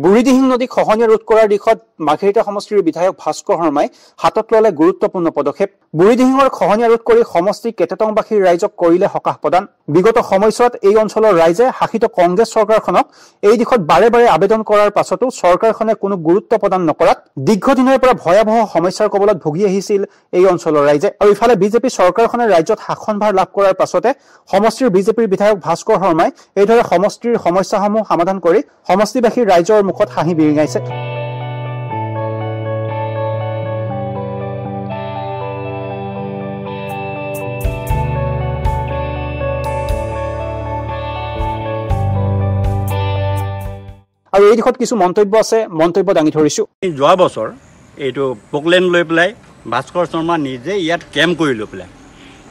বুঢ়ীদিহিং নদী খহনীয়া ৰোধ কৰাৰ দিশত মাঘেৰিটা সমষ্টিৰ বিধায়ক ভাস্কৰ শৰ্মাই হাতত ল'লে গুৰুত্বপূৰ্ণ পদক্ষেপ। বুঢ়ীদিহিঙৰ খহনীয়া ৰোধ কৰি সমষ্টি কেটেটংবাসীৰ ৰাইজক কৰিলে সকাহ প্ৰদান। বিগত সময়ছোৱাত এই অঞ্চলৰ ৰাইজে শাসিত কংগ্ৰেছ চৰকাৰখনক এই দিশত বাৰে বাৰে আবেদন কৰাৰ পাছতো চৰকাৰখনে কোনো গুৰুত্ব প্ৰদান নকৰাত দীৰ্ঘদিনৰ পৰা ভয়াৱহ সমস্যাৰ কবলত ভুগি আহিছিল এই অঞ্চলৰ ৰাইজে। আৰু ইফালে বিজেপি চৰকাৰখনে ৰাজ্যত শাসনভাৰ লাভ কৰাৰ পাছতে সমষ্টিৰ বিজেপিৰ বিধায়ক ভাস্কৰ শৰ্মাই এইদৰে সমষ্টিৰ সমস্যাসমূহ সমাধান কৰি সমষ্টিবাসীৰ ৰাইজৰ মুখত হাঁহি বিৰিঙাইছে। আৰু এই দিশত কিছু মন্তব্য আছে, মন্তব্য দাঙি ধৰিছো। যোৱা বছৰ এইটো পোকলেণ্ড লৈ পেলাই ভাস্কৰ শৰ্মা নিজে ইয়াত কেম্প কৰি লৈ পেলাই,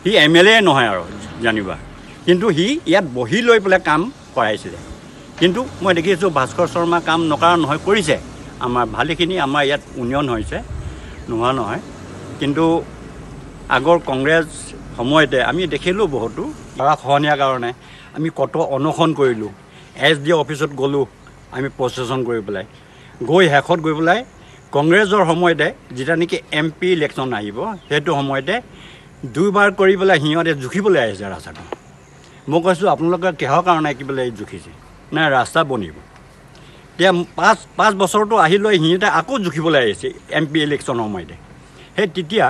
সি MLA নহয় আৰু জানিবা, কিন্তু সি ইয়াত বহি লৈ পেলাই কাম কৰাইছিলে। কিন্তু মই দেখিছোঁ ভাস্কৰ শৰ্মা কাম নকৰা নহয়, কৰিছে। আমাৰ ভালেখিনি আমাৰ ইয়াত উন্নয়ন হৈছে, নোহোৱা নহয়। কিন্তু আগৰ কংগ্ৰেছ সময়তে আমি দেখিলোঁ বহুতো খহনীয়াৰ কাৰণে আমি কত অনশন কৰিলোঁ, SD অফিচত গ'লোঁ আমি প্ৰচেছন কৰি পেলাই, গৈ শেষত গৈ পেলাই কংগ্ৰেছৰ সময়তে যেতিয়া নেকি MP ইলেকশ্যন আহিব সেইটো সময়তে দুইবাৰ কৰি পেলাই সিহঁতে জুখিবলৈ আহিছে ৰাস্তাটো। মই কৈছোঁ আপোনালোকে কিহৰ কাৰণে কি বোলে জুখিছে, নাই ৰাস্তা বনিব। এতিয়া পাঁচ বছৰটো আহি লৈ সিহঁতে আকৌ জুখিবলৈ আহিছে MP ইলেকশ্যনৰ সময়তে। সেই তেতিয়া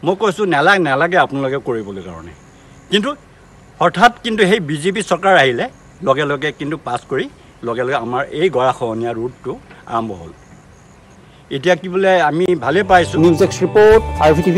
মই কৈছোঁ নালাগে আপোনালোকে কৰিবলৈ কাৰণে। কিন্তু হঠাৎ কিন্তু সেই BJP চৰকাৰ আহিলে লগে লগে কিন্তু পাছ কৰি লগে লগে আমাৰ এই গৰাখহনীয়া ৰোধটো আৰম্ভ হ'ল। এতিয়া কি বোলে আমি ভালে পাইছোঁ। News desk report RVTV।